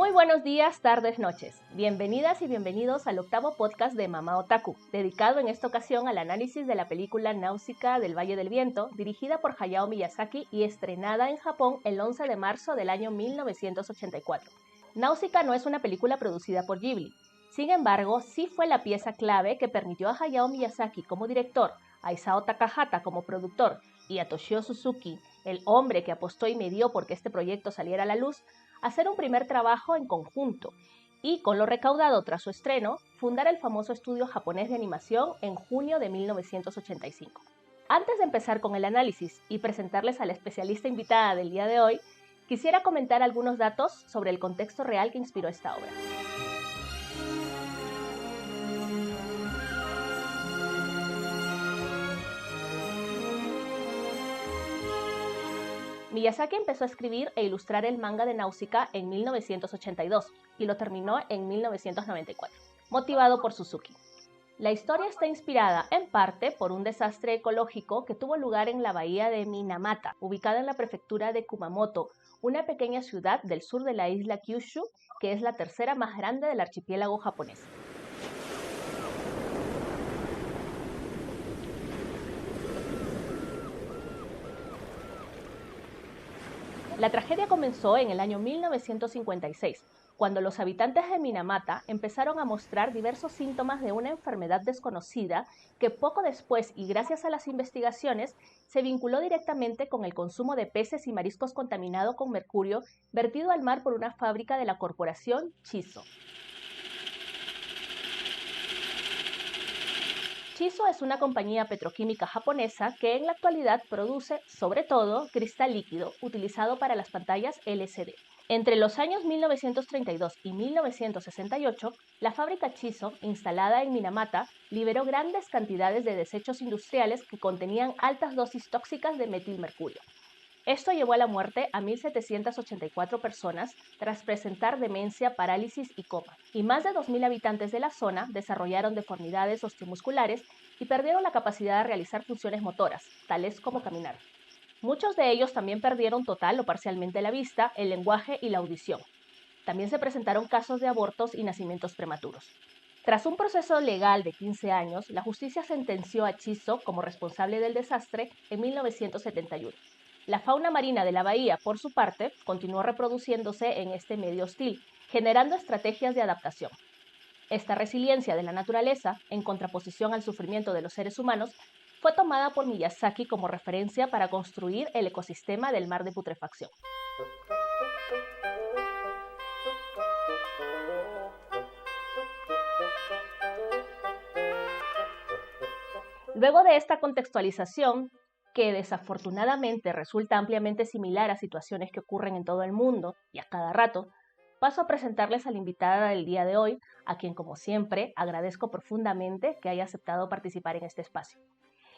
Muy buenos días, tardes, noches. Bienvenidas y bienvenidos al octavo podcast de Mamá Otaku, dedicado en esta ocasión al análisis de la película Náusica del Valle del Viento, dirigida por Hayao Miyazaki y estrenada en Japón el 11 de marzo del año 1984. Náusica no es una película producida por Ghibli. Sin embargo, sí fue la pieza clave que permitió a Hayao Miyazaki como director, a Isao Takahata como productor y a Toshio Suzuki, el hombre que apostó y medió porque este proyecto saliera a la luz, hacer un primer trabajo en conjunto y, con lo recaudado tras su estreno, fundar el famoso estudio japonés de animación en junio de 1985. Antes de empezar con el análisis y presentarles a la especialista invitada del día de hoy, quisiera comentar algunos datos sobre el contexto real que inspiró esta obra. Miyazaki empezó a escribir e ilustrar el manga de Náusica en 1982 y lo terminó en 1994, motivado por Suzuki. La historia está inspirada en parte por un desastre ecológico que tuvo lugar en la bahía de Minamata, ubicada en la prefectura de Kumamoto, una pequeña ciudad del sur de la isla Kyushu, que es la tercera más grande del archipiélago japonés. La tragedia comenzó en el año 1956, cuando los habitantes de Minamata empezaron a mostrar diversos síntomas de una enfermedad desconocida que poco después, y gracias a las investigaciones, se vinculó directamente con el consumo de peces y mariscos contaminados con mercurio vertido al mar por una fábrica de la corporación Chiso. Chiso es una compañía petroquímica japonesa que en la actualidad produce, sobre todo, cristal líquido utilizado para las pantallas LCD. Entre los años 1932 y 1968, la fábrica Chiso, instalada en Minamata, liberó grandes cantidades de desechos industriales que contenían altas dosis tóxicas de metilmercurio. Esto llevó a la muerte a 1.784 personas tras presentar demencia, parálisis y coma, y más de 2.000 habitantes de la zona desarrollaron deformidades osteomusculares y perdieron la capacidad de realizar funciones motoras, tales como caminar. Muchos de ellos también perdieron total o parcialmente la vista, el lenguaje y la audición. También se presentaron casos de abortos y nacimientos prematuros. Tras un proceso legal de 15 años, la justicia sentenció a Chiso como responsable del desastre en 1971. La fauna marina de la bahía, por su parte, continuó reproduciéndose en este medio hostil, generando estrategias de adaptación. Esta resiliencia de la naturaleza, en contraposición al sufrimiento de los seres humanos, fue tomada por Miyazaki como referencia para construir el ecosistema del mar de putrefacción. Luego de esta contextualización, que desafortunadamente resulta ampliamente similar a situaciones que ocurren en todo el mundo y a cada rato, paso a presentarles a la invitada del día de hoy, a quien, como siempre, agradezco profundamente que haya aceptado participar en este espacio.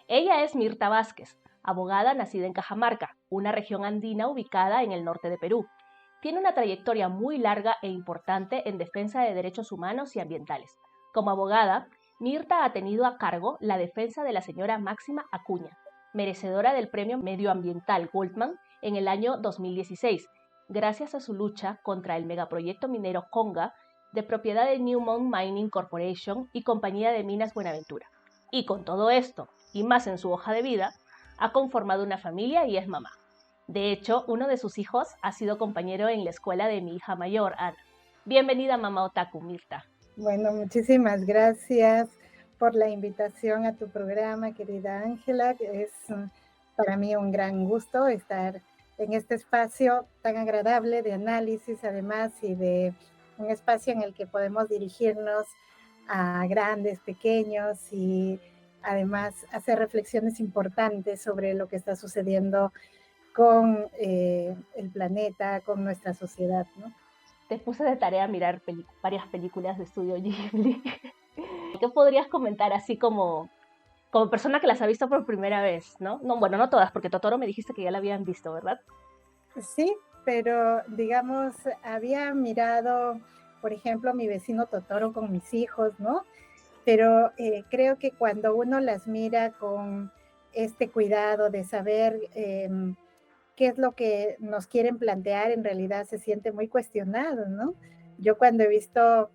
Ella es Mirta Vázquez, abogada nacida en Cajamarca, una región andina ubicada en el norte de Perú. Tiene una trayectoria muy larga e importante en defensa de derechos humanos y ambientales. Como abogada, Mirta ha tenido a cargo la defensa de la señora Máxima Acuña, merecedora del Premio Medioambiental Goldman en el año 2016, gracias a su lucha contra el megaproyecto minero Conga, de propiedad de Newmont Mining Corporation y Compañía de Minas Buenaventura. Y con todo esto, y más en su hoja de vida, ha conformado una familia y es mamá. De hecho, uno de sus hijos ha sido compañero en la escuela de mi hija mayor, Ana. Bienvenida, Mamá Otaku, Mirta. Bueno, muchísimas gracias por la invitación a tu programa, querida Ángela. Es para mí un gran gusto estar en este espacio tan agradable de análisis, además, y de un espacio en el que podemos dirigirnos a grandes, pequeños y además hacer reflexiones importantes sobre lo que está sucediendo con el planeta, con nuestra sociedad, ¿no? Te puse de tarea a mirar varias películas de estudio Ghibli. ¿Qué podrías comentar así como persona que las ha visto por primera vez, ¿no? Bueno, no todas, porque Totoro me dijiste que ya la habían visto, ¿verdad? Sí, pero digamos, había mirado, por ejemplo, Mi vecino Totoro con mis hijos, ¿no? Pero creo que cuando uno las mira con este cuidado de saber qué es lo que nos quieren plantear, en realidad se siente muy cuestionado, ¿no? Yo cuando he visto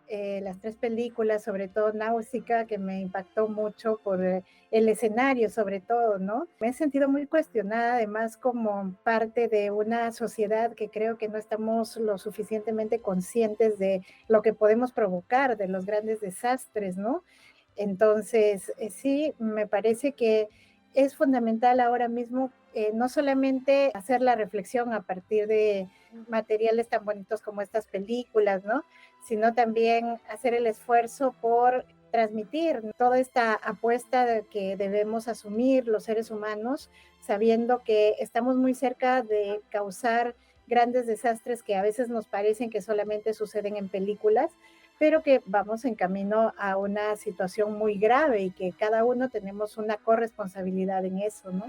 las 3 películas, sobre todo Náusica, que me impactó mucho por el escenario, sobre todo, ¿no? Me he sentido muy cuestionada, además, como parte de una sociedad que creo que no estamos lo suficientemente conscientes de lo que podemos provocar, de los grandes desastres, ¿no? Entonces, sí, me parece que es fundamental ahora mismo no solamente hacer la reflexión a partir de materiales tan bonitos como estas películas, ¿no? Sino también hacer el esfuerzo por transmitir toda esta apuesta que debemos asumir los seres humanos, sabiendo que estamos muy cerca de causar grandes desastres que a veces nos parecen que solamente suceden en películas, pero que vamos en camino a una situación muy grave y que cada uno tenemos una corresponsabilidad en eso, ¿no?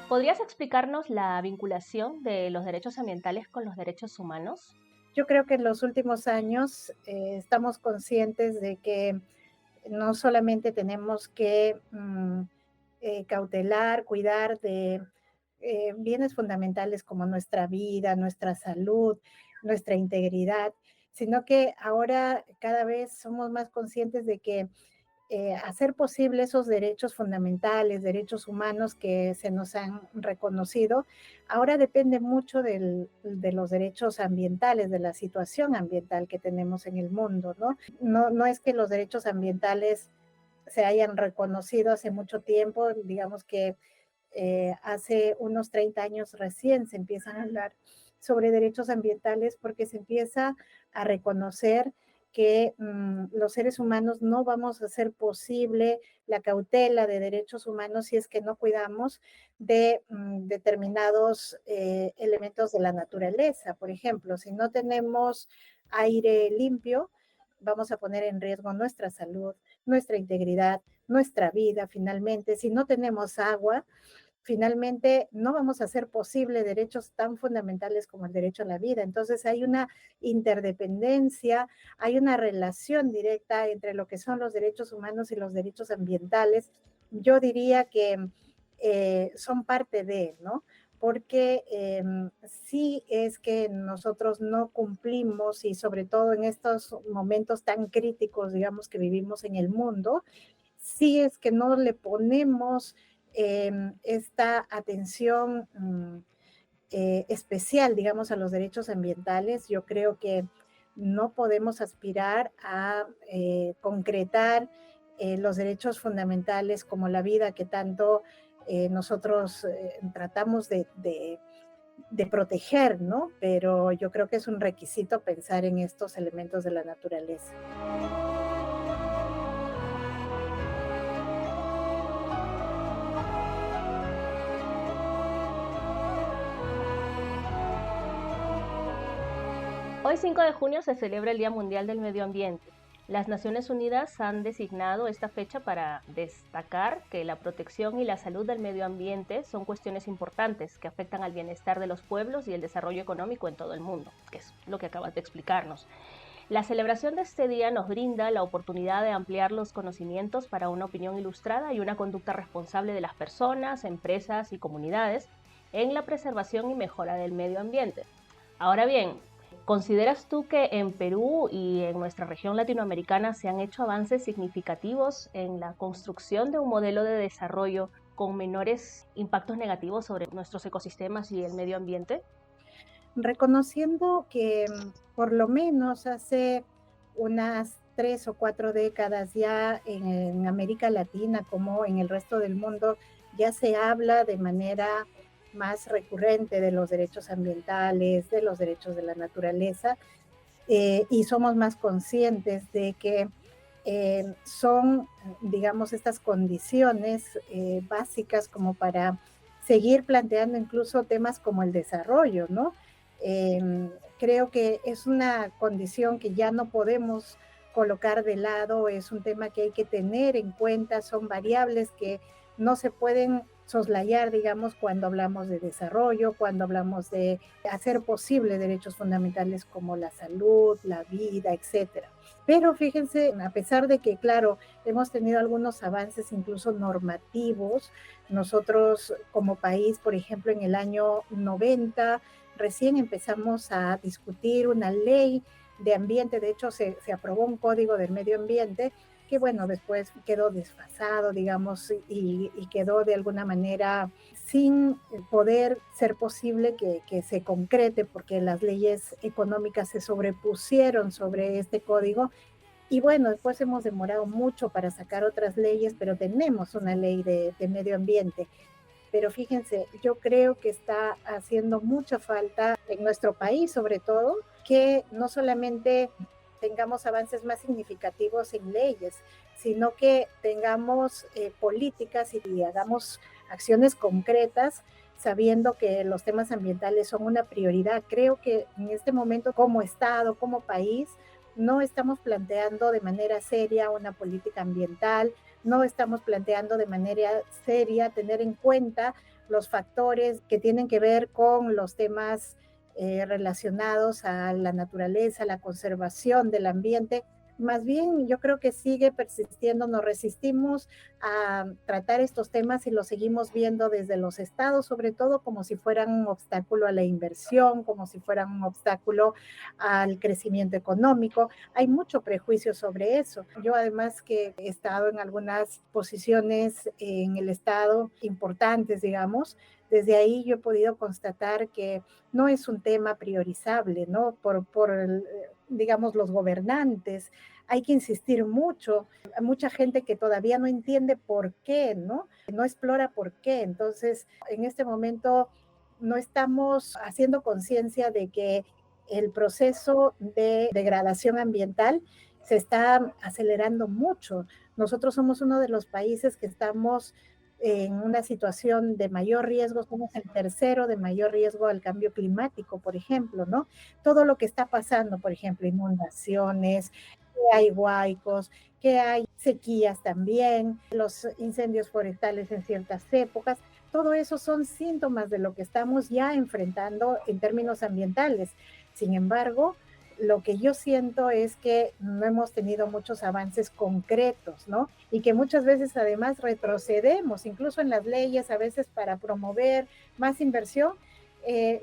¿Podrías explicarnos la vinculación de los derechos ambientales con los derechos humanos? Yo creo que en los últimos años estamos conscientes de que no solamente tenemos que cautelar, cuidar de bienes fundamentales como nuestra vida, nuestra salud, nuestra integridad, sino que ahora cada vez somos más conscientes de que hacer posible esos derechos fundamentales, derechos humanos que se nos han reconocido, ahora depende mucho de los derechos ambientales, de la situación ambiental que tenemos en el mundo, ¿no? No es que los derechos ambientales se hayan reconocido hace mucho tiempo, digamos que hace unos 30 años recién se empiezan a hablar sobre derechos ambientales porque se empieza a reconocer que los seres humanos no vamos a hacer posible la cautela de derechos humanos si es que no cuidamos de determinados elementos de la naturaleza. Por ejemplo, si no tenemos aire limpio, vamos a poner en riesgo nuestra salud, nuestra integridad, nuestra vida finalmente. Si no tenemos agua, finalmente no vamos a hacer posible derechos tan fundamentales como el derecho a la vida. Entonces hay una interdependencia, hay una relación directa entre lo que son los derechos humanos y los derechos ambientales. Yo diría que son parte de, ¿no? Porque sí es que nosotros no cumplimos y sobre todo en estos momentos tan críticos, digamos, que vivimos en el mundo, sí es que no le ponemos esta atención especial, digamos, a los derechos ambientales. Yo creo que no podemos aspirar a concretar los derechos fundamentales como la vida que tanto nosotros tratamos de proteger, ¿no? Pero yo creo que es un requisito pensar en estos elementos de la naturaleza. Hoy 5 de junio se celebra el Día Mundial del Medio Ambiente. Las Naciones Unidas han designado esta fecha para destacar que la protección y la salud del medio ambiente son cuestiones importantes que afectan al bienestar de los pueblos y el desarrollo económico en todo el mundo, que es lo que acabas de explicarnos. La celebración de este día nos brinda la oportunidad de ampliar los conocimientos para una opinión ilustrada y una conducta responsable de las personas, empresas y comunidades en la preservación y mejora del medio ambiente. Ahora bien, ¿consideras tú que en Perú y en nuestra región latinoamericana se han hecho avances significativos en la construcción de un modelo de desarrollo con menores impactos negativos sobre nuestros ecosistemas y el medio ambiente? Reconociendo que por lo menos hace unas 3 o 4 décadas ya en América Latina como en el resto del mundo ya se habla de manera más recurrente de los derechos ambientales, de los derechos de la naturaleza, y somos más conscientes de que son, digamos, estas condiciones básicas como para seguir planteando incluso temas como el desarrollo, ¿no? Creo que es una condición que ya no podemos colocar de lado, es un tema que hay que tener en cuenta, son variables que no se pueden soslayar, digamos, cuando hablamos de desarrollo, cuando hablamos de hacer posible derechos fundamentales como la salud, la vida, etcétera. Pero fíjense, a pesar de que, claro, hemos tenido algunos avances incluso normativos, nosotros como país, por ejemplo, en el año 90, recién empezamos a discutir una ley de ambiente. De hecho se aprobó un código del medio ambiente que bueno, después quedó desfasado, digamos, y quedó de alguna manera sin poder ser posible que se concrete, porque las leyes económicas se sobrepusieron sobre este código. Y bueno, después hemos demorado mucho para sacar otras leyes, pero tenemos una ley de medio ambiente. Pero fíjense, yo creo que está haciendo mucha falta en nuestro país, sobre todo, que no solamente tengamos avances más significativos en leyes, sino que tengamos políticas y hagamos acciones concretas, sabiendo que los temas ambientales son una prioridad. Creo que en este momento, como Estado, como país, no estamos planteando de manera seria una política ambiental, no estamos planteando de manera seria tener en cuenta los factores que tienen que ver con los temas relacionados a la naturaleza, la conservación del ambiente. Más bien, yo creo que sigue persistiendo, nos resistimos a tratar estos temas y los seguimos viendo desde los estados, sobre todo como si fueran un obstáculo a la inversión, como si fueran un obstáculo al crecimiento económico. Hay mucho prejuicio sobre eso. Yo además que he estado en algunas posiciones en el estado importantes, digamos, desde ahí yo he podido constatar que no es un tema priorizable, ¿no? Digamos, los gobernantes. Hay que insistir mucho. Hay mucha gente que todavía no entiende por qué, ¿no? No explora por qué. Entonces, en este momento no estamos haciendo conciencia de que el proceso de degradación ambiental se está acelerando mucho. Nosotros somos uno de los países que estamos en una situación de mayor riesgo, somos el tercero de mayor riesgo al cambio climático, por ejemplo, ¿no? Todo lo que está pasando, por ejemplo, inundaciones, que hay huaicos, que hay sequías también, los incendios forestales en ciertas épocas, todo eso son síntomas de lo que estamos ya enfrentando en términos ambientales. Sin embargo, lo que yo siento es que no hemos tenido muchos avances concretos, ¿no? Y que muchas veces además retrocedemos, incluso en las leyes, a veces para promover más inversión,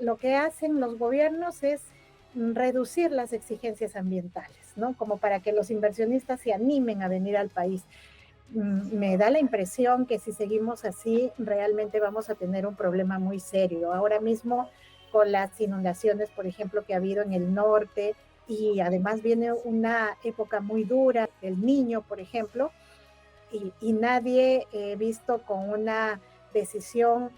lo que hacen los gobiernos es reducir las exigencias ambientales, ¿no? Como para que los inversionistas se animen a venir al país. Me da la impresión que si seguimos así, realmente vamos a tener un problema muy serio. Ahora mismo, con las inundaciones, por ejemplo, que ha habido en el norte, y además viene una época muy dura, el Niño, por ejemplo, y nadie visto con una decisión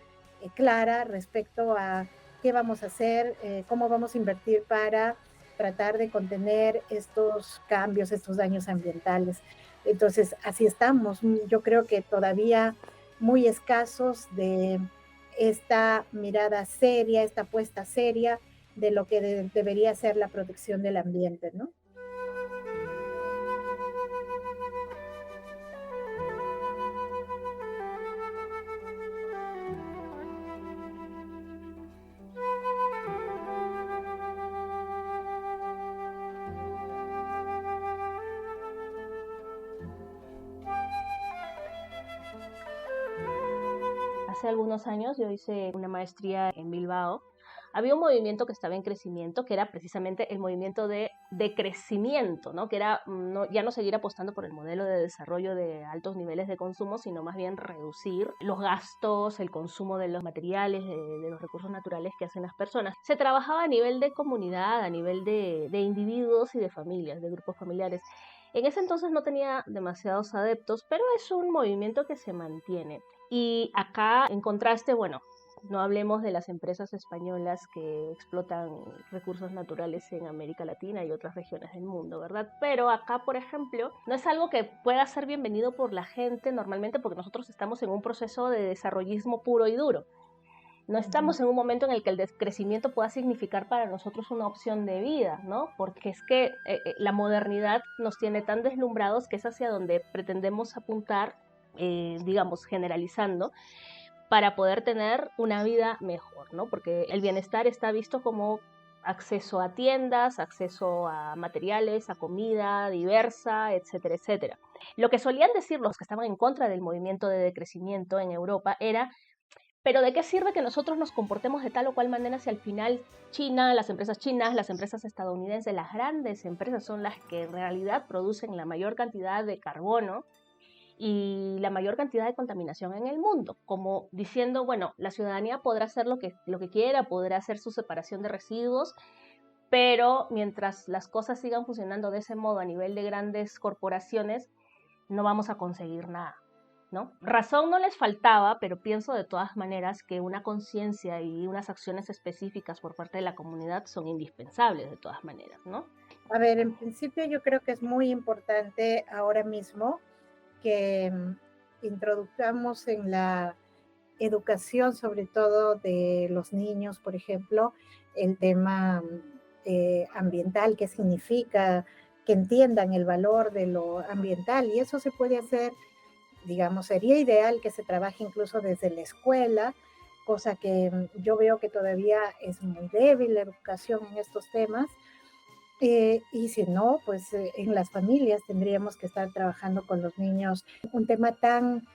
clara respecto a qué vamos a hacer, cómo vamos a invertir para tratar de contener estos cambios, estos daños ambientales. Entonces, así estamos. Yo creo que todavía muy escasos de esta mirada seria, esta apuesta seria de lo que debería ser la protección del ambiente, ¿no? Hace algunos años yo hice una maestría en Bilbao. Había un movimiento que estaba en crecimiento, que era precisamente el movimiento de crecimiento, ¿no? Que era ya no seguir apostando por el modelo de desarrollo de altos niveles de consumo, sino más bien reducir los gastos, el consumo de los materiales, de los recursos naturales que hacen las personas. Se trabajaba a nivel de comunidad, a nivel de individuos y de familias, de grupos familiares. En ese entonces no tenía demasiados adeptos, pero es un movimiento que se mantiene. Y acá, en contraste, bueno, no hablemos de las empresas españolas que explotan recursos naturales en América Latina y otras regiones del mundo, ¿verdad? Pero acá, por ejemplo, no es algo que pueda ser bienvenido por la gente normalmente porque nosotros estamos en un proceso de desarrollismo puro y duro. No estamos en un momento en el que el crecimiento pueda significar para nosotros una opción de vida, ¿no? Porque es que la modernidad nos tiene tan deslumbrados que es hacia donde pretendemos apuntar, digamos, generalizando, para poder tener una vida mejor, ¿no? Porque el bienestar está visto como acceso a tiendas, acceso a materiales, a comida diversa, etcétera, etcétera. Lo que solían decir los que estaban en contra del movimiento de decrecimiento en Europa era, pero ¿de qué sirve que nosotros nos comportemos de tal o cual manera si al final China, las empresas chinas, las empresas estadounidenses, las grandes empresas son las que en realidad producen la mayor cantidad de carbono y la mayor cantidad de contaminación en el mundo? Como diciendo, bueno, la ciudadanía podrá hacer lo que quiera, podrá hacer su separación de residuos, pero mientras las cosas sigan funcionando de ese modo a nivel de grandes corporaciones, no vamos a conseguir nada, ¿no? Razón no les faltaba, pero pienso de todas maneras que una conciencia y unas acciones específicas por parte de la comunidad son indispensables de todas maneras, ¿no? A ver, en principio yo creo que es muy importante ahora mismo que introduzcamos en la educación, sobre todo de los niños, por ejemplo, el tema ambiental, qué significa, que entiendan el valor de lo ambiental, y eso se puede hacer, digamos, sería ideal que se trabaje incluso desde la escuela, cosa que yo veo que todavía es muy débil la educación en estos temas. Y si no, pues en las familias tendríamos que estar trabajando con los niños un tema tan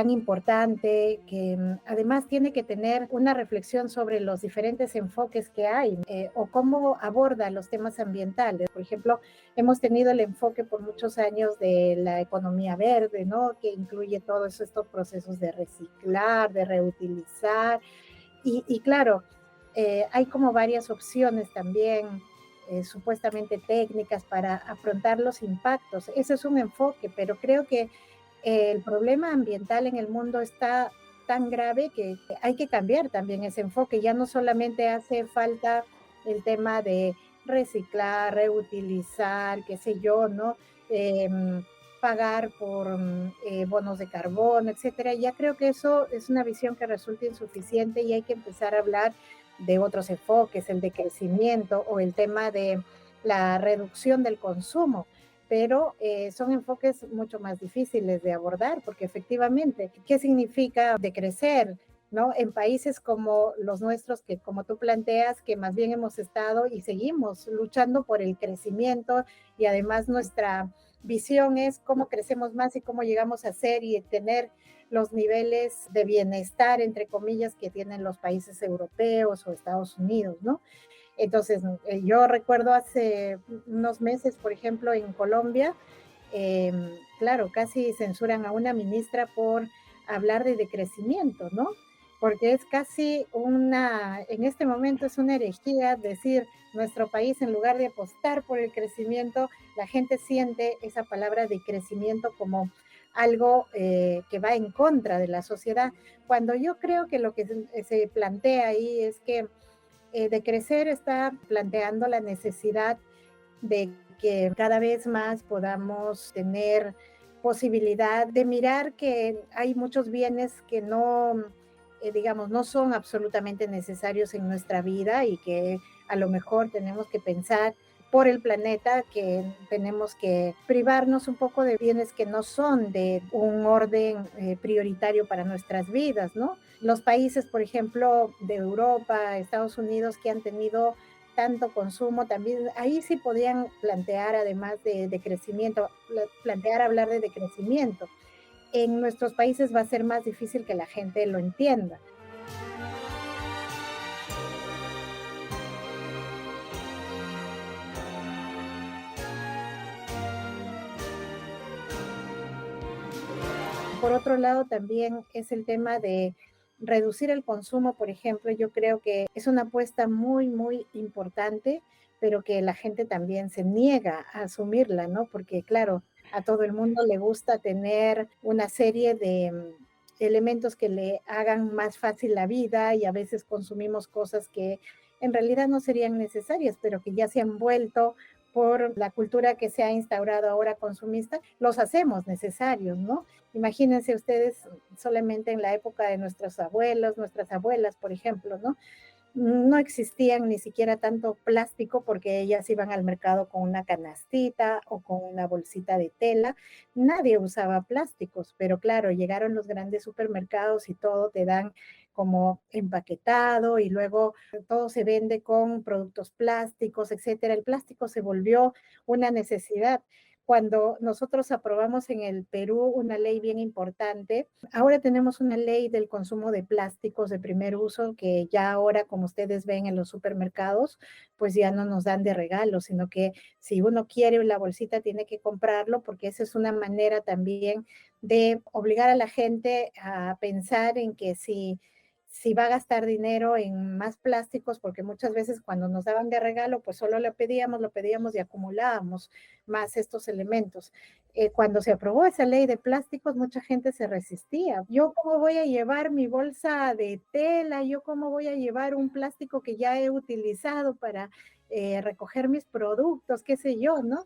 importante que además tiene que tener una reflexión sobre los diferentes enfoques que hay o cómo aborda los temas ambientales. Por ejemplo, hemos tenido el enfoque por muchos años de la economía verde, ¿no? Que incluye todos estos procesos de reciclar, de reutilizar. Y claro, hay como varias opciones también supuestamente técnicas para afrontar los impactos. Ese es un enfoque, pero creo que el problema ambiental en el mundo está tan grave que hay que cambiar también ese enfoque. Ya no solamente hace falta el tema de reciclar, reutilizar, qué sé yo, ¿no? Pagar por bonos de carbono, etcétera. Ya creo que eso es una visión que resulta insuficiente y hay que empezar a hablar de otros enfoques, el de crecimiento o el tema de la reducción del consumo, pero son enfoques mucho más difíciles de abordar porque efectivamente, ¿qué significa decrecer? ¿No? En países como los nuestros, que como tú planteas, que más bien hemos estado y seguimos luchando por el crecimiento y además nuestra visión es cómo crecemos más y cómo llegamos a ser y tener los niveles de bienestar, entre comillas, que tienen los países europeos o Estados Unidos, ¿no? Entonces, yo recuerdo hace unos meses, por ejemplo, en Colombia, claro, casi censuran a una ministra por hablar de decrecimiento, ¿no? Porque es casi en este momento es una herejía decir nuestro país, en lugar de apostar por el crecimiento, la gente siente esa palabra de crecimiento como algo que va en contra de la sociedad, cuando yo creo que lo que se plantea ahí es que de crecer está planteando la necesidad de que cada vez más podamos tener posibilidad de mirar que hay muchos bienes que no, digamos, no son absolutamente necesarios en nuestra vida y que a lo mejor tenemos que pensar por el planeta, que tenemos que privarnos un poco de bienes que no son de un orden prioritario para nuestras vidas, ¿no? Los países, por ejemplo, de Europa, Estados Unidos, que han tenido tanto consumo, también ahí sí podían plantear, además de crecimiento, plantear hablar de decrecimiento. En nuestros países va a ser más difícil que la gente lo entienda. Por otro lado, también es el tema de reducir el consumo, por ejemplo. Yo creo que es una apuesta muy, muy importante, pero que la gente también se niega a asumirla, ¿no? Porque, claro, a todo el mundo le gusta tener una serie de elementos que le hagan más fácil la vida y a veces consumimos cosas que en realidad no serían necesarias, pero que ya se han vuelto por la cultura que se ha instaurado ahora consumista, los hacemos necesarios, ¿no? Imagínense ustedes solamente en la época de nuestros abuelos, nuestras abuelas, por ejemplo, ¿no? no existían ni siquiera tanto plástico porque ellas iban al mercado con una canastita o con una bolsita de tela. Nadie usaba plásticos, pero claro, llegaron los grandes supermercados y todo te dan como empaquetado y luego todo se vende con productos plásticos, etcétera. El plástico se volvió una necesidad. Cuando nosotros aprobamos en el Perú una ley bien importante, ahora tenemos una ley del consumo de plásticos de primer uso que ya ahora, como ustedes ven en los supermercados, pues ya no nos dan de regalo, sino que si uno quiere la bolsita tiene que comprarlo, porque esa es una manera también de obligar a la gente a pensar en que si va a gastar dinero en más plásticos, porque muchas veces cuando nos daban de regalo, pues solo lo pedíamos y acumulábamos más estos elementos. Cuando se aprobó esa ley de plásticos, mucha gente se resistía. ¿Yo cómo voy a llevar mi bolsa de tela? ¿Yo cómo voy a llevar un plástico que ya he utilizado para recoger mis productos? ¿Qué sé yo, no?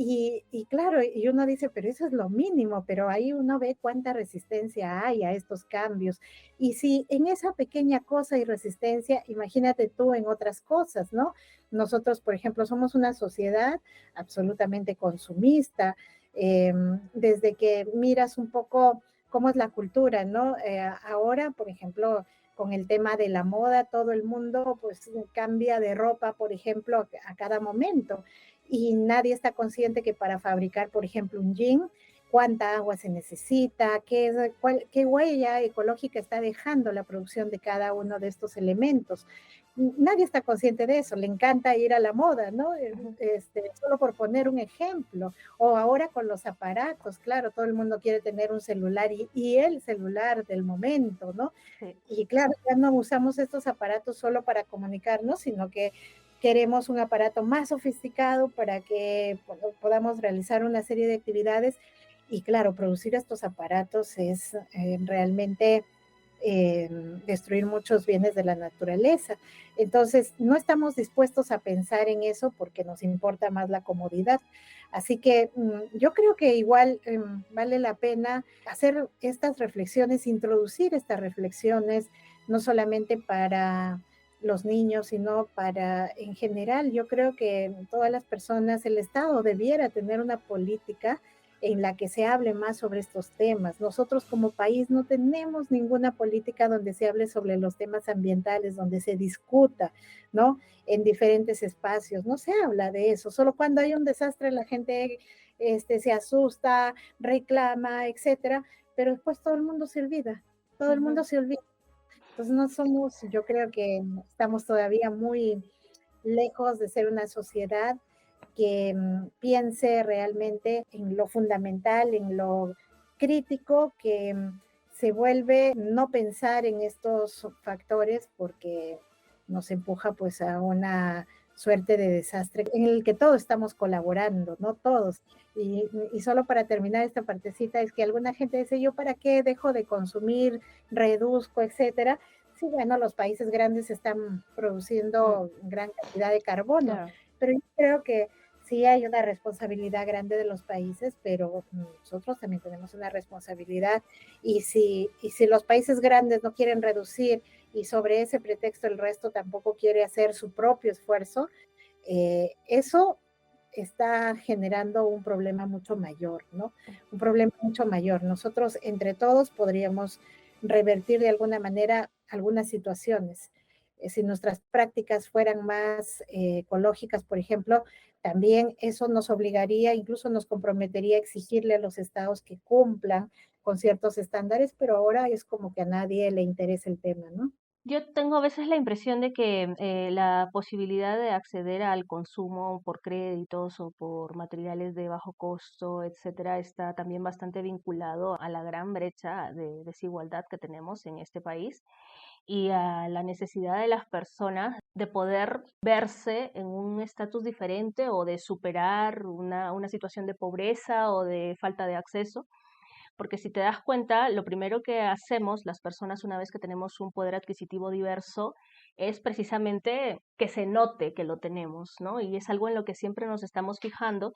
Y claro, y uno dice, pero eso es lo mínimo, pero ahí uno ve cuánta resistencia hay a estos cambios. Y si en esa pequeña cosa hay resistencia, imagínate tú en otras cosas, ¿no? Nosotros, por ejemplo, somos una sociedad absolutamente consumista, desde que miras un poco cómo es la cultura, ¿no? Ahora, por ejemplo, con el tema de la moda, todo el mundo pues cambia de ropa, por ejemplo, a cada momento. Y nadie está consciente que para fabricar, por ejemplo, un jean, cuánta agua se necesita, qué huella ecológica está dejando la producción de cada uno de estos elementos. Nadie está consciente de eso, le encanta ir a la moda, ¿no? Solo por poner un ejemplo. O ahora con los aparatos, claro, todo el mundo quiere tener un celular y el celular del momento, ¿no? Sí. Y claro, ya no usamos estos aparatos solo para comunicarnos, sino que queremos un aparato más sofisticado para que podamos realizar una serie de actividades. Y claro, producir estos aparatos es realmente destruir muchos bienes de la naturaleza. Entonces, no estamos dispuestos a pensar en eso porque nos importa más la comodidad. Así que yo creo que igual vale la pena hacer estas reflexiones, introducir estas reflexiones, no solamente para los niños, sino para en general. Yo creo que todas las personas, el Estado debiera tener una política en la que se hable más sobre estos temas. Nosotros como país no tenemos ninguna política donde se hable sobre los temas ambientales, donde se discuta, ¿no? En diferentes espacios. No se habla de eso. Solo cuando hay un desastre la gente se asusta, reclama, etcétera, pero después todo el mundo se olvida. Todo el mundo se olvida. Entonces no somos, yo creo que estamos todavía muy lejos de ser una sociedad que piense realmente en lo fundamental, en lo crítico, que se vuelve no pensar en estos factores porque nos empuja pues a una suerte de desastre en el que todos estamos colaborando, ¿no? Todos. Y solo para terminar esta partecita es que alguna gente dice, ¿yo para qué dejo de consumir, reduzco, etcétera? Sí, bueno, los países grandes están produciendo gran cantidad de carbono, Claro. pero yo creo que sí hay una responsabilidad grande de los países, pero nosotros también tenemos una responsabilidad y si los países grandes no quieren reducir y sobre ese pretexto el resto tampoco quiere hacer su propio esfuerzo, eso está generando un problema mucho mayor, ¿no? Un problema mucho mayor. Nosotros entre todos podríamos revertir de alguna manera algunas situaciones. Si nuestras prácticas fueran más ecológicas, por ejemplo, también eso nos obligaría, incluso nos comprometería a exigirle a los estados que cumplan con ciertos estándares, pero ahora es como que a nadie le interesa el tema, ¿no? Yo tengo a veces la impresión de que la posibilidad de acceder al consumo por créditos o por materiales de bajo costo, etcétera, está también bastante vinculado a la gran brecha de desigualdad que tenemos en este país y a la necesidad de las personas de poder verse en un estatus diferente o de superar una situación de pobreza o de falta de acceso. Porque si te das cuenta, lo primero que hacemos las personas una vez que tenemos un poder adquisitivo diverso es precisamente que se note que lo tenemos, ¿no? Y es algo en lo que siempre nos estamos fijando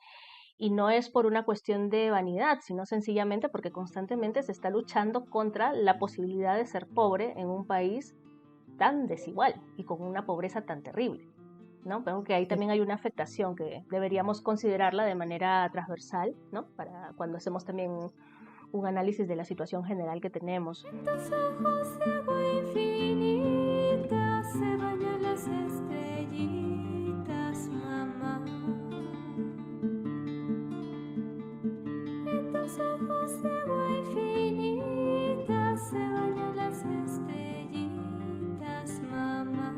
y no es por una cuestión de vanidad, sino sencillamente porque constantemente se está luchando contra la posibilidad de ser pobre en un país tan desigual y con una pobreza tan terrible, ¿no? Creo que ahí también hay una afectación que deberíamos considerarla de manera transversal, ¿no? Para cuando hacemos también un análisis de la situación general que tenemos. Tus ojos de agua infinita se bañan las estrellitas, mamá. En tus ojos de agua infinita se bañan las estrellitas, mamá.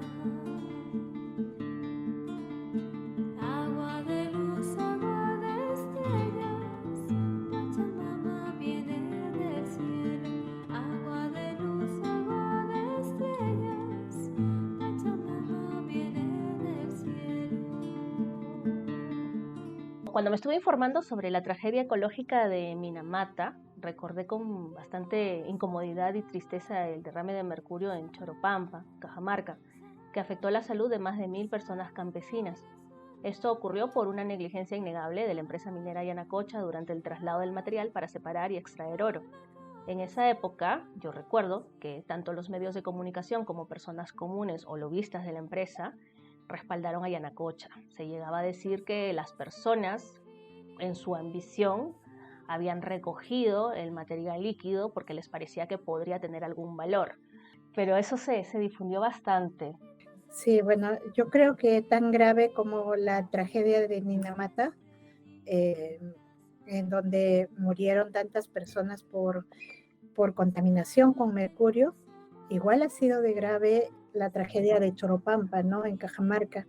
Agua de luz, agua de estrellas, Pachamama viene del cielo. Agua de luz, agua de estrellas, Pachamama viene del cielo. Cuando me estuve informando sobre la tragedia ecológica de Minamata, recordé con bastante incomodidad y tristeza el derrame de mercurio en Choropampa, Cajamarca, que afectó la salud de más de 1.000 personas campesinas. Esto ocurrió por una negligencia innegable de la empresa minera Yanacocha durante el traslado del material para separar y extraer oro. En esa época, yo recuerdo que tanto los medios de comunicación como personas comunes o lobistas de la empresa respaldaron a Yanacocha. Se llegaba a decir que las personas, en su ambición, habían recogido el material líquido porque les parecía que podría tener algún valor. Pero eso se difundió bastante. Sí, bueno, yo creo que tan grave como la tragedia de Minamata, en donde murieron tantas personas por contaminación con mercurio, igual ha sido de grave la tragedia de Choropampa, ¿no? En Cajamarca,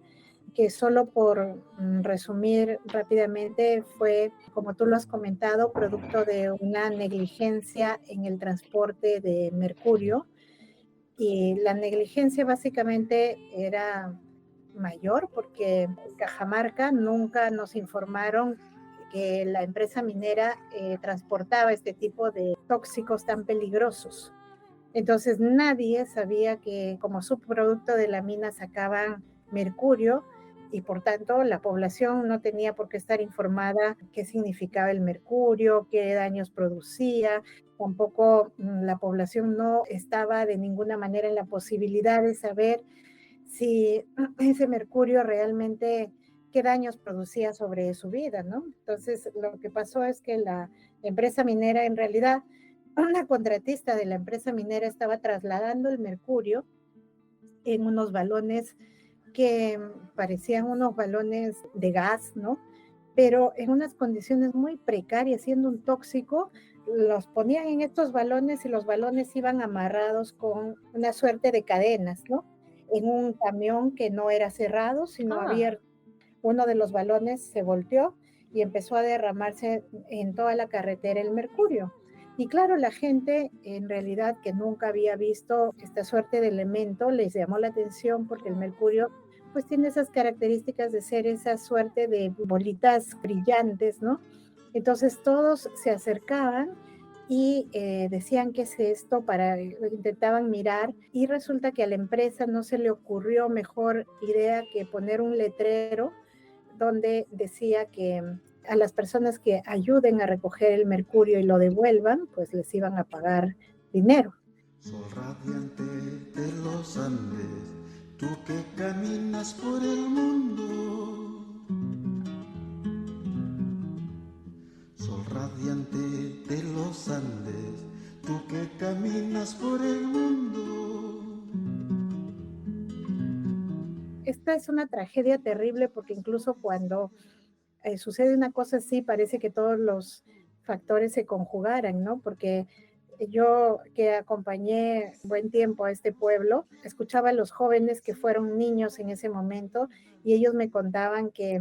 que solo por resumir rápidamente fue, como tú lo has comentado, producto de una negligencia en el transporte de mercurio. Y la negligencia básicamente era mayor porque en Cajamarca nunca nos informaron que la empresa minera transportaba este tipo de tóxicos tan peligrosos. Entonces nadie sabía que como subproducto de la mina sacaban mercurio y por tanto la población no tenía por qué estar informada qué significaba el mercurio, qué daños producía. Tampoco la población no estaba de ninguna manera en la posibilidad de saber si ese mercurio realmente qué daños producía sobre su vida, ¿no? Entonces lo que pasó es que la empresa minera en realidad, una contratista de la empresa minera estaba trasladando el mercurio en unos balones que parecían unos balones de gas, ¿no? Pero en unas condiciones muy precarias, siendo un tóxico, los ponían en estos balones y los balones iban amarrados con una suerte de cadenas, ¿no? En un camión que no era cerrado, sino abierto. Uno de los balones se volteó y empezó a derramarse en toda la carretera el mercurio. Y claro, la gente en realidad que nunca había visto esta suerte de elemento les llamó la atención porque el mercurio pues tiene esas características de ser esa suerte de bolitas brillantes, ¿no? Entonces todos se acercaban y decían qué es esto, intentaban mirar y resulta que a la empresa no se le ocurrió mejor idea que poner un letrero donde decía que a las personas que ayuden a recoger el mercurio y lo devuelvan, pues les iban a pagar dinero. Sol radiante de los Andes, tú que caminas por el mundo. Sol radiante de los Andes, tú que caminas por el mundo. Esta es una tragedia terrible porque incluso cuando sucede una cosa así, parece que todos los factores se conjugaran, ¿no? Porque yo que acompañé buen tiempo a este pueblo, escuchaba a los jóvenes que fueron niños en ese momento y ellos me contaban que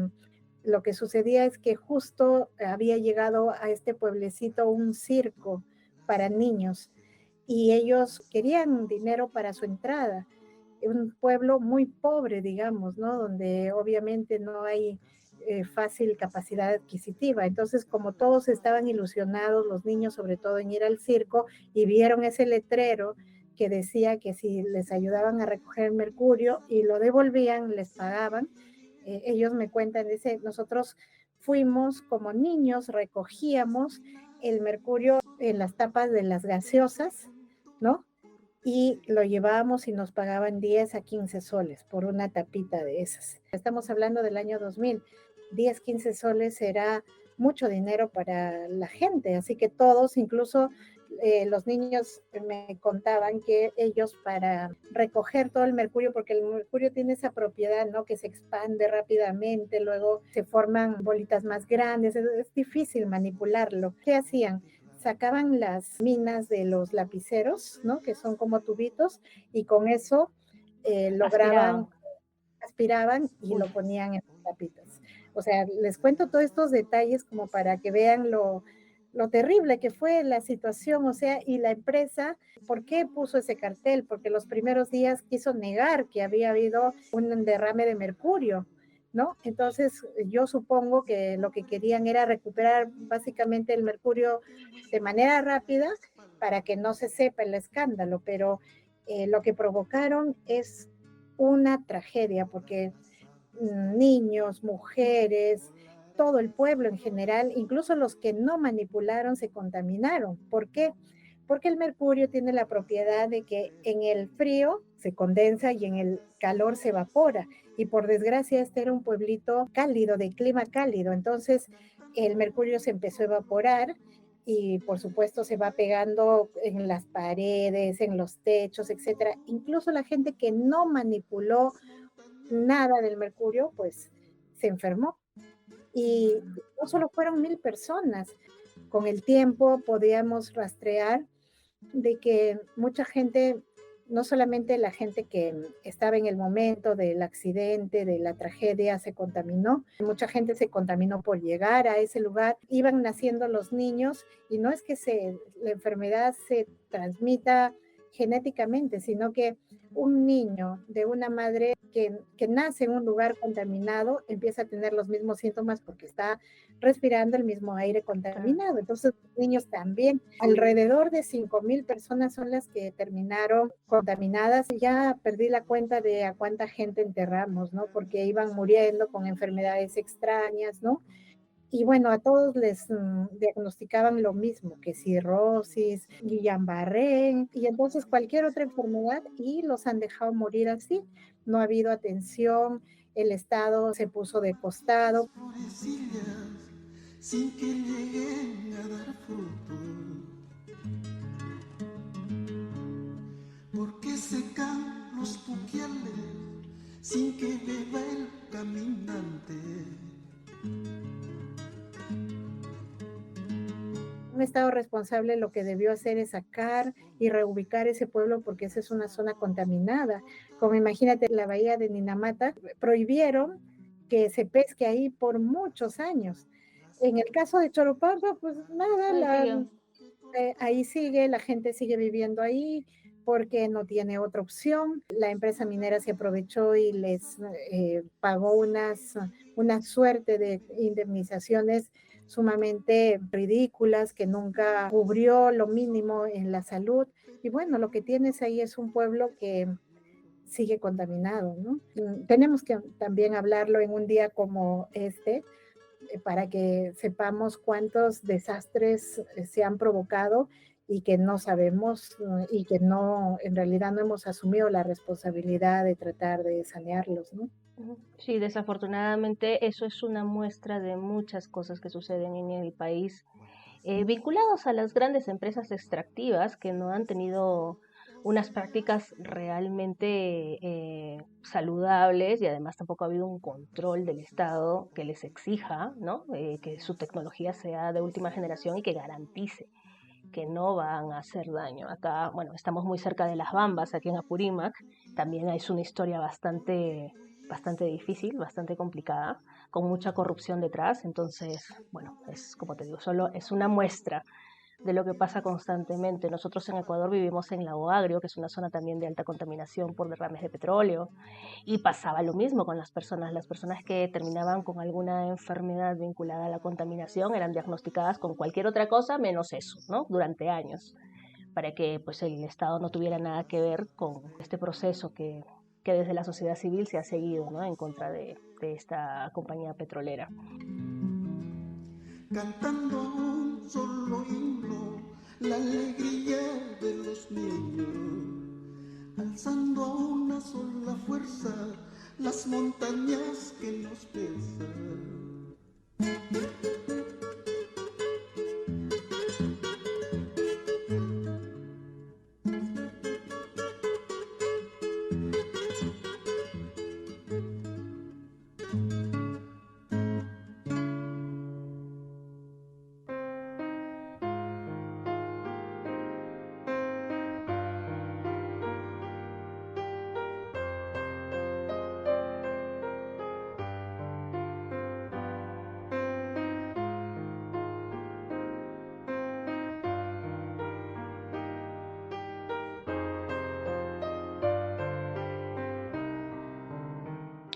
lo que sucedía es que justo había llegado a este pueblecito un circo para niños y ellos querían dinero para su entrada. Un pueblo muy pobre, digamos, ¿no? Donde obviamente no hay fácil capacidad adquisitiva. Entonces, como todos estaban ilusionados, los niños sobre todo en ir al circo, y vieron ese letrero que decía que si les ayudaban a recoger mercurio y lo devolvían, les pagaban. Ellos me cuentan, dice, nosotros fuimos como niños, recogíamos el mercurio en las tapas de las gaseosas, ¿no? y lo llevábamos y nos pagaban 10 a 15 soles por una tapita de esas. Estamos hablando del año 2000. 10, 15 soles era mucho dinero para la gente, así que todos, incluso los niños me contaban que ellos para recoger todo el mercurio, porque el mercurio tiene esa propiedad, ¿no? Que se expande rápidamente, luego se forman bolitas más grandes, es difícil manipularlo. ¿Qué hacían? Sacaban las minas de los lapiceros, ¿no? Que son como tubitos, y con eso lograban, aspiraban y Uy, lo ponían en las tapitas. O sea, les cuento todos estos detalles como para que vean lo terrible que fue la situación, o sea, y la empresa, ¿por qué puso ese cartel? Porque los primeros días quiso negar que había habido un derrame de mercurio, ¿no? Entonces, yo supongo que lo que querían era recuperar básicamente el mercurio de manera rápida para que no se sepa el escándalo, pero lo que provocaron es una tragedia porque niños, mujeres, todo el pueblo en general, incluso los que no manipularon se contaminaron. ¿Por qué? Porque el mercurio tiene la propiedad de que en el frío se condensa y en el calor se evapora. Y por desgracia este era un pueblito cálido, de clima cálido. Entonces el mercurio se empezó a evaporar y por supuesto se va pegando en las paredes, en los techos, etcétera. Incluso la gente que no manipuló nada del mercurio, pues se enfermó. Y no solo fueron 1000 personas, con el tiempo podíamos rastrear de que mucha gente, no solamente la gente que estaba en el momento del accidente, de la tragedia, se contaminó, mucha gente se contaminó por llegar a ese lugar, iban naciendo los niños y no es que la enfermedad se transmita genéticamente, sino que un niño de una madre que nace en un lugar contaminado empieza a tener los mismos síntomas porque está respirando el mismo aire contaminado. Entonces, los niños también, alrededor de 5000 personas son las que terminaron contaminadas. Ya perdí la cuenta de a cuánta gente enterramos, ¿no? Porque iban muriendo con enfermedades extrañas, ¿no? Y bueno, a todos les diagnosticaban lo mismo, que cirrosis, Guillain-Barré, y entonces cualquier otra enfermedad, y los han dejado morir así. No ha habido atención, el Estado se puso de costado. Florecillas sin que lleguen a dar fruto. Porque secan los puquiales sin que beba el caminante. Un Estado responsable lo que debió hacer es sacar y reubicar ese pueblo porque esa es una zona contaminada. Como imagínate la bahía de Ninamata, prohibieron que se pesque ahí por muchos años. En el caso de Choropampa, pues nada, ahí sigue, la gente sigue viviendo ahí porque no tiene otra opción. La empresa minera se aprovechó y les pagó una suerte de indemnizaciones sumamente ridículas que nunca cubrió lo mínimo en la salud. Y bueno, lo que tienes ahí es un pueblo que sigue contaminado, ¿no? Tenemos que también hablarlo en un día como este, para que sepamos cuántos desastres se han provocado y que no sabemos y que no, en realidad no hemos asumido la responsabilidad de tratar de sanearlos, ¿no? Sí, desafortunadamente eso es una muestra de muchas cosas que suceden en el país, vinculados a las grandes empresas extractivas que no han tenido unas prácticas realmente saludables y además tampoco ha habido un control del Estado que les exija, ¿no? Que su tecnología sea de última generación y que garantice que no van a hacer daño. Acá, bueno, estamos muy cerca de Las Bambas, aquí en Apurímac, también es una historia bastante difícil, bastante complicada, con mucha corrupción detrás, entonces, bueno, es como te digo, solo es una muestra de lo que pasa constantemente. Nosotros en Ecuador vivimos en Lago Agrio, que es una zona también de alta contaminación por derrames de petróleo, y pasaba lo mismo con las personas que terminaban con alguna enfermedad vinculada a la contaminación eran diagnosticadas con cualquier otra cosa menos eso, ¿no? Durante años, para que pues el Estado no tuviera nada que ver con este proceso que desde la sociedad civil se ha seguido, ¿no? En contra de esta compañía petrolera. Cantando un solo himno, la alegría de los niños. alzando a una sola fuerza las montañas que nos pesan.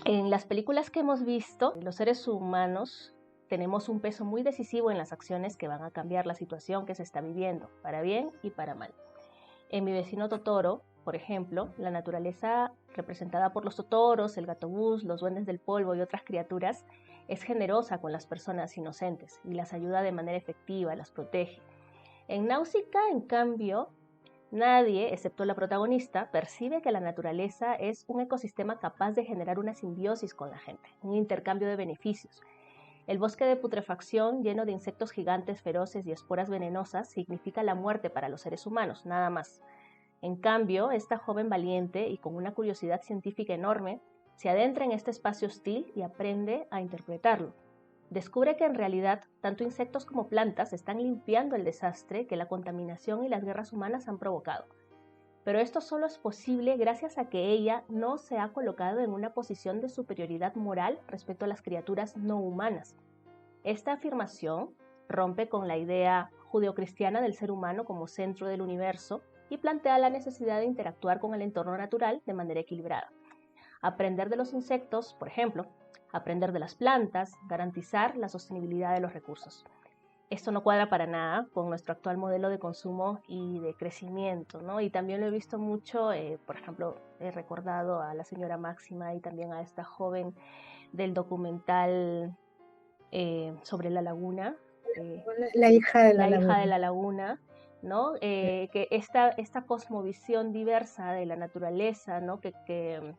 En las películas que hemos visto, los seres humanos tenemos un peso muy decisivo en las acciones que van a cambiar la situación que se está viviendo, para bien y para mal. En Mi vecino Totoro, por ejemplo, la naturaleza representada por los totoros, el gato bus, los duendes del polvo y otras criaturas es generosa con las personas inocentes y las ayuda de manera efectiva, las protege. En Náusica, en cambio, nadie, excepto la protagonista, percibe que la naturaleza es un ecosistema capaz de generar una simbiosis con la gente, un intercambio de beneficios. El bosque de putrefacción, lleno de insectos gigantes feroces y esporas venenosas, significa la muerte para los seres humanos, nada más. En cambio, esta joven valiente y con una curiosidad científica enorme, se adentra en este espacio hostil y aprende a interpretarlo. Descubre que en realidad tanto insectos como plantas están limpiando el desastre que la contaminación y las guerras humanas han provocado. Pero esto solo es posible gracias a que ella no se ha colocado en una posición de superioridad moral respecto a las criaturas no humanas. Esta afirmación rompe con la idea judeocristiana del ser humano como centro del universo y plantea la necesidad de interactuar con el entorno natural de manera equilibrada. Aprender de los insectos, por ejemplo, aprender de las plantas, garantizar la sostenibilidad de los recursos. Esto no cuadra para nada con nuestro actual modelo de consumo y de crecimiento, ¿no? Y también lo he visto mucho, por ejemplo, he recordado a la señora Máxima y también a esta joven del documental sobre la laguna. La hija de la hija laguna. de la laguna, ¿no? Que esta cosmovisión diversa de la naturaleza, ¿no? Que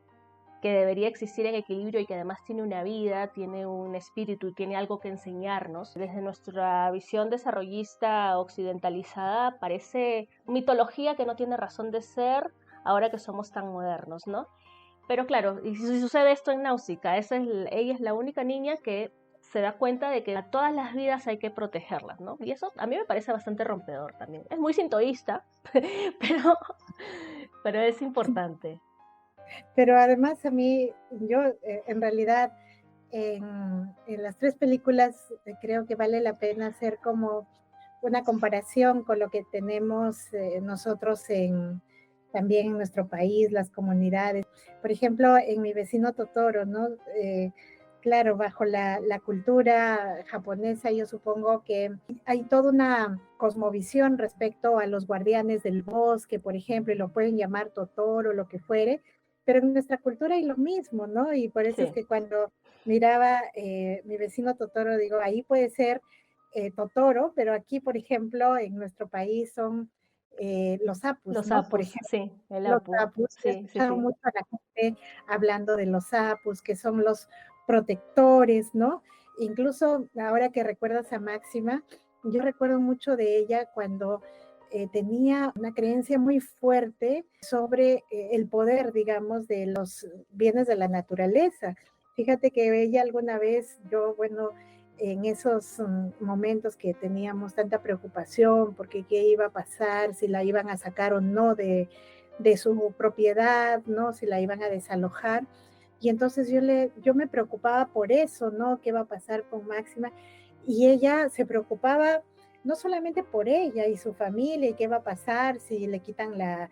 debería existir en equilibrio y que además tiene una vida, tiene un espíritu y tiene algo que enseñarnos. Desde nuestra visión desarrollista occidentalizada parece mitología que no tiene razón de ser ahora que somos tan modernos, ¿no? Pero claro, y si sucede esto en Náusica, ella es la única niña que se da cuenta de que a todas las vidas hay que protegerlas, ¿no? Y eso a mí me parece bastante rompedor también. Es muy sintoísta, pero es importante. Pero además a mí, yo en realidad en las tres películas creo que vale la pena hacer como una comparación con lo que tenemos nosotros también en nuestro país, las comunidades. Por ejemplo, en Mi vecino Totoro, ¿no? Claro, bajo la cultura japonesa, yo supongo que hay toda una cosmovisión respecto a los guardianes del bosque, por ejemplo, y lo pueden llamar Totoro, lo que fuere, pero en nuestra cultura hay lo mismo, ¿no? Y por eso Sí. es que cuando miraba Mi vecino Totoro, digo, ahí puede ser Totoro, pero aquí, por ejemplo, en nuestro país son los apus, Los ¿no? Por apus, ejemplo, sí, el los apu, apus. He sí, sí, escuchado sí. mucho a la gente hablando de los apus, que son los protectores, ¿no? Incluso ahora que recuerdas a Máxima, yo recuerdo mucho de ella cuando tenía una creencia muy fuerte sobre el poder, digamos, de los bienes de la naturaleza. Fíjate que ella alguna vez, bueno, en esos momentos que teníamos tanta preocupación porque qué iba a pasar, si la iban a sacar o no de su propiedad, ¿no? Si la iban a desalojar. Y entonces yo me preocupaba por eso, ¿no? ¿Qué va a pasar con Máxima? Y ella se preocupaba no solamente por ella y su familia y qué va a pasar si le quitan la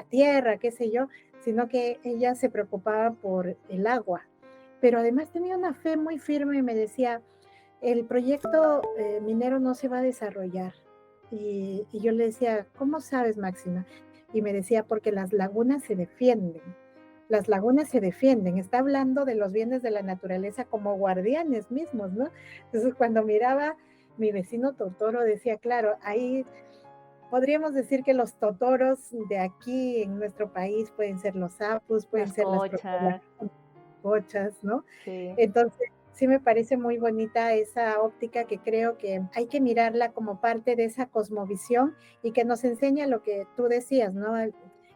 tierra, qué sé yo, sino que ella se preocupaba por el agua. Pero además tenía una fe muy firme y me decía, el proyecto minero no se va a desarrollar. Y yo le decía, ¿cómo sabes, Máxima? Y me decía, porque las lagunas se defienden. Las lagunas se defienden. Está hablando de los bienes de la naturaleza como guardianes mismos, ¿no? Entonces, cuando miraba Mi vecino Totoro, decía, claro, ahí podríamos decir que los totoros de aquí en nuestro país pueden ser los apus, pueden Las ser las cochas, cochas, ¿no? sí, Entonces, sí me parece muy bonita esa óptica que creo que hay que mirarla como parte de esa cosmovisión y que nos enseña lo que tú decías, ¿no?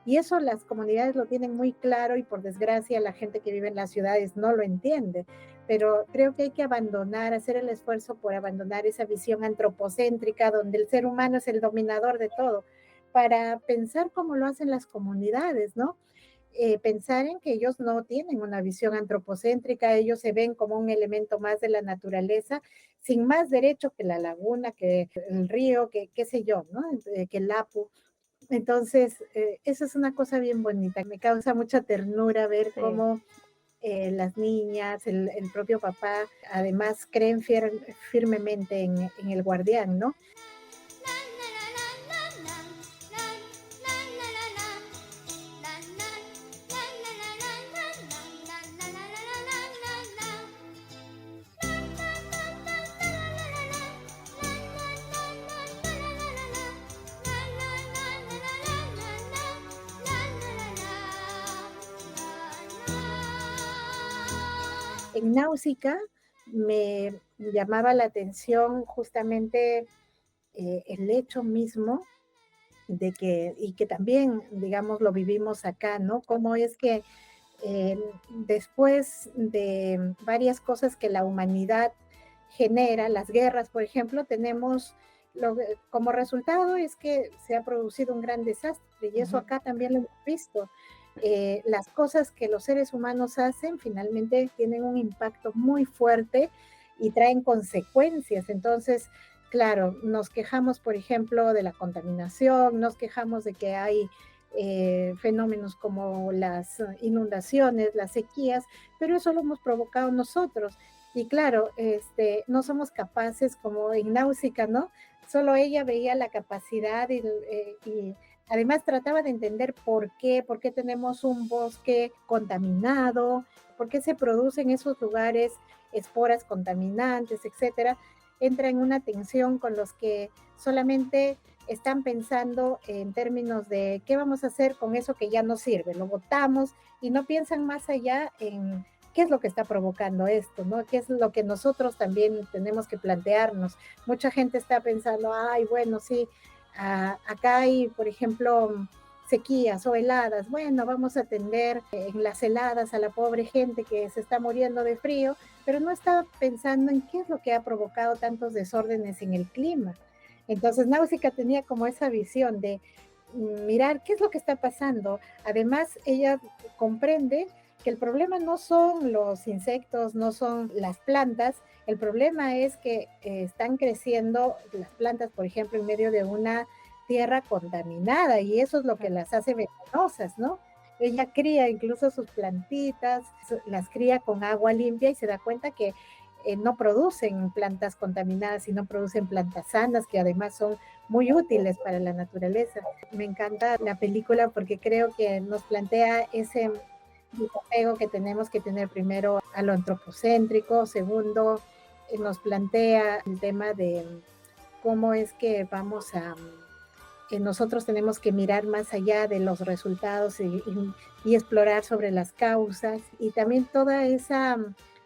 Y eso las comunidades lo tienen muy claro y por desgracia la gente que vive en las ciudades no lo entiende. Pero creo que hay que abandonar, hacer el esfuerzo por abandonar esa visión antropocéntrica donde el ser humano es el dominador de todo, para pensar como lo hacen las comunidades, ¿no? Pensar en que ellos no tienen una visión antropocéntrica, ellos se ven como un elemento más de la naturaleza, sin más derecho que la laguna, que el río, que qué sé yo, ¿no? Que el Apu. Entonces, eso es una cosa bien bonita. Me causa mucha ternura ver sí. cómo las niñas, el propio papá, además creen firmemente en el guardián, ¿no? En Náusica me llamaba la atención justamente el hecho mismo de que, y que también, digamos, lo vivimos acá, ¿no? Cómo es que eh, después de varias cosas que la humanidad genera, las guerras, por ejemplo, tenemos, como resultado es que se ha producido un gran desastre y eso Ujú. acá también lo hemos visto. Las cosas que los seres humanos hacen finalmente tienen un impacto muy fuerte y traen consecuencias. Entonces, claro, nos quejamos, por ejemplo, de la contaminación, nos quejamos de que hay fenómenos como las inundaciones, las sequías, pero eso lo hemos provocado nosotros. Y claro, no somos capaces, como en Náusica, ¿no? Solo ella veía la capacidad y además trataba de entender por qué tenemos un bosque contaminado, por qué se producen en esos lugares esporas contaminantes, etcétera. Entra en una tensión con los que solamente están pensando en términos de qué vamos a hacer con eso que ya no sirve, lo botamos y no piensan más allá en qué es lo que está provocando esto, ¿no? ¿Qué es lo que nosotros también tenemos que plantearnos? Mucha gente está pensando, ay, bueno, sí, acá hay, por ejemplo, sequías o heladas, bueno, vamos a atender en las heladas a la pobre gente que se está muriendo de frío, pero no está pensando en qué es lo que ha provocado tantos desórdenes en el clima. Entonces Náusica tenía como esa visión de mirar qué es lo que está pasando. Además, ella comprende que el problema no son los insectos, no son las plantas, el problema es que están creciendo las plantas, por ejemplo, en medio de una tierra contaminada y eso es lo que las hace venenosas, ¿no? Ella cría incluso sus plantitas, las cría con agua limpia y se da cuenta que no producen plantas contaminadas, sino producen plantas sanas que además son muy útiles para la naturaleza. Me encanta la película porque creo que nos plantea ese desapego que tenemos que tener primero a lo antropocéntrico, segundo, nos plantea el tema de cómo es que vamos a nosotros tenemos que mirar más allá de los resultados y explorar sobre las causas y también toda esa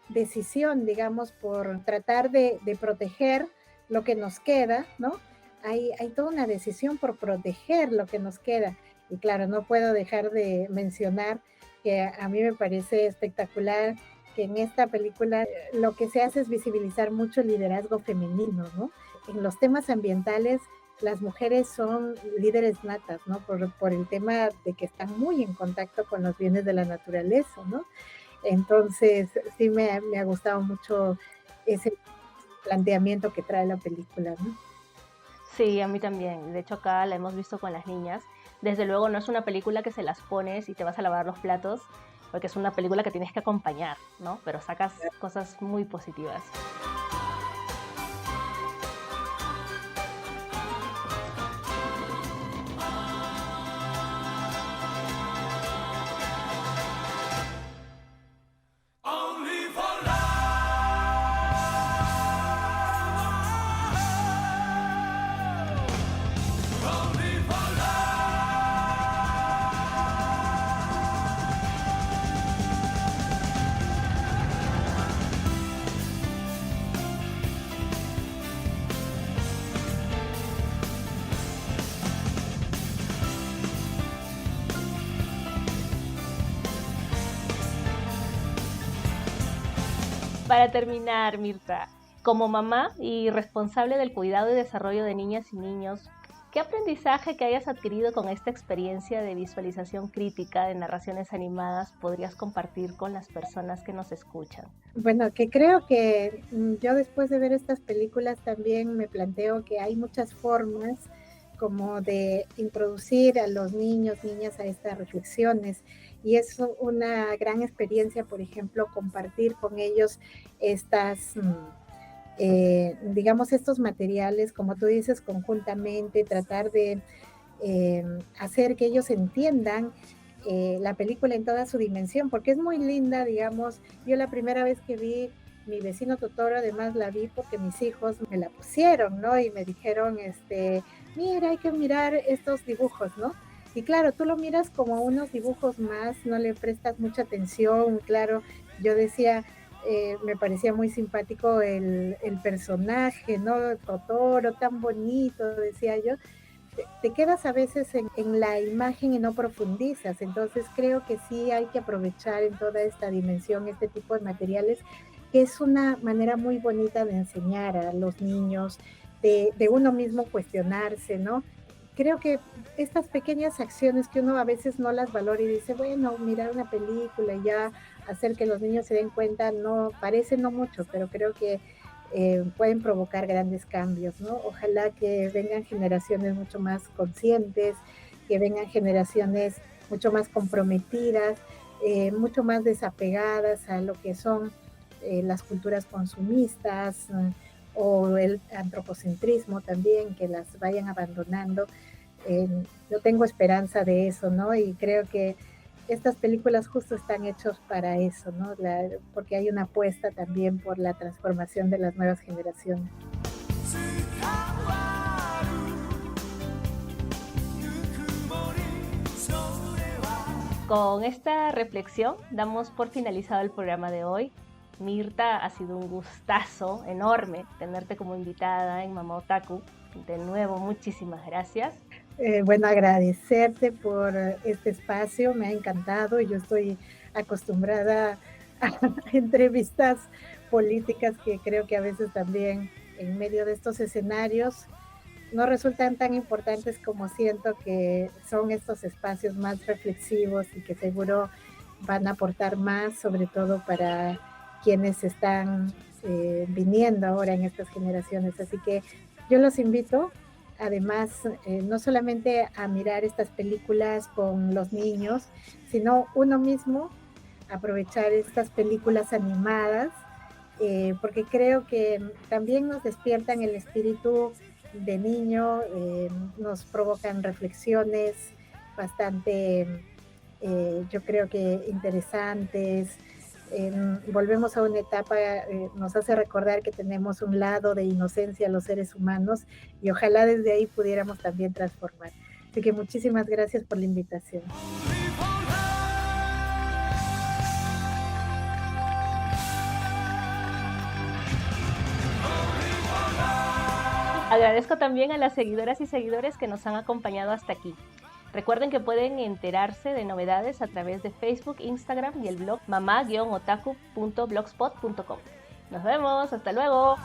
decisión, digamos, por tratar de proteger lo que nos queda, ¿no? Hay toda una decisión por proteger lo que nos queda. Y claro, no puedo dejar de mencionar que a mí me parece espectacular que en esta película lo que se hace es visibilizar mucho el liderazgo femenino, ¿no? En los temas ambientales las mujeres son líderes natas, ¿no? Por el tema de que están muy en contacto con los bienes de la naturaleza, ¿no? Entonces, sí me ha gustado mucho ese planteamiento que trae la película, ¿no? Sí, a mí también. De hecho, acá la hemos visto con las niñas. Desde luego no es una película que se las pones y te vas a lavar los platos, porque es una película que tienes que acompañar, ¿no? Pero sacas cosas muy positivas. Only Para terminar, Mirta, como mamá y responsable del cuidado y desarrollo de niñas y niños, ¿qué aprendizaje que hayas adquirido con esta experiencia de visualización crítica de narraciones animadas podrías compartir con las personas que nos escuchan? Bueno, que creo que yo después de ver estas películas también me planteo que hay muchas formas como de introducir a los niños, niñas a estas reflexiones. Y es una gran experiencia, por ejemplo, compartir con ellos estas, digamos, estos materiales, como tú dices, conjuntamente, tratar de hacer que ellos entiendan la película en toda su dimensión, porque es muy linda, digamos. Yo la primera vez que vi Mi vecino Totoro, además la vi porque mis hijos me la pusieron, ¿no? Y me dijeron, mira, hay que mirar estos dibujos, ¿no? Y claro, tú lo miras como unos dibujos más, no le prestas mucha atención, claro. Yo decía, me parecía muy simpático el personaje, ¿no? Totoro, tan bonito, decía yo. Te quedas a veces en la imagen y no profundizas. Entonces creo que sí hay que aprovechar en toda esta dimensión este tipo de materiales, que es una manera muy bonita de enseñar a los niños, de uno mismo cuestionarse, ¿no? Creo que estas pequeñas acciones que uno a veces no las valora y dice, bueno, mirar una película y ya hacer que los niños se den cuenta, no, parece no mucho, pero creo que pueden provocar grandes cambios, ¿no? Ojalá que vengan generaciones mucho más conscientes, que vengan generaciones mucho más comprometidas, mucho más desapegadas a lo que son las culturas consumistas o el antropocentrismo también, que las vayan abandonando. Yo tengo esperanza de eso, ¿no? Y creo que estas películas justo están hechos para eso, ¿no? Porque hay una apuesta también por la transformación de las nuevas generaciones. Con esta reflexión damos por finalizado el programa de hoy. Mirta, ha sido un gustazo enorme tenerte como invitada en Mamá Otaku. De nuevo, muchísimas gracias. Bueno, agradecerte por este espacio, me ha encantado. Yo estoy acostumbrada a entrevistas políticas que creo que a veces también en medio de estos escenarios no resultan tan importantes como siento que son estos espacios más reflexivos y que seguro van a aportar más, sobre todo para quienes están viniendo ahora en estas generaciones. Así que yo los invito, además, no solamente a mirar estas películas con los niños, sino uno mismo aprovechar estas películas animadas, porque creo que también nos despiertan el espíritu de niño, nos provocan reflexiones bastante, yo creo que interesantes. Volvemos a una etapa, nos hace recordar que tenemos un lado de inocencia los seres humanos y ojalá desde ahí pudiéramos también transformar. Así que muchísimas gracias por la invitación. Agradezco también a las seguidoras y seguidores que nos han acompañado hasta aquí. Recuerden que pueden enterarse de novedades a través de Facebook, Instagram y el blog mamá-otaku.blogspot.com. Nos vemos, hasta luego.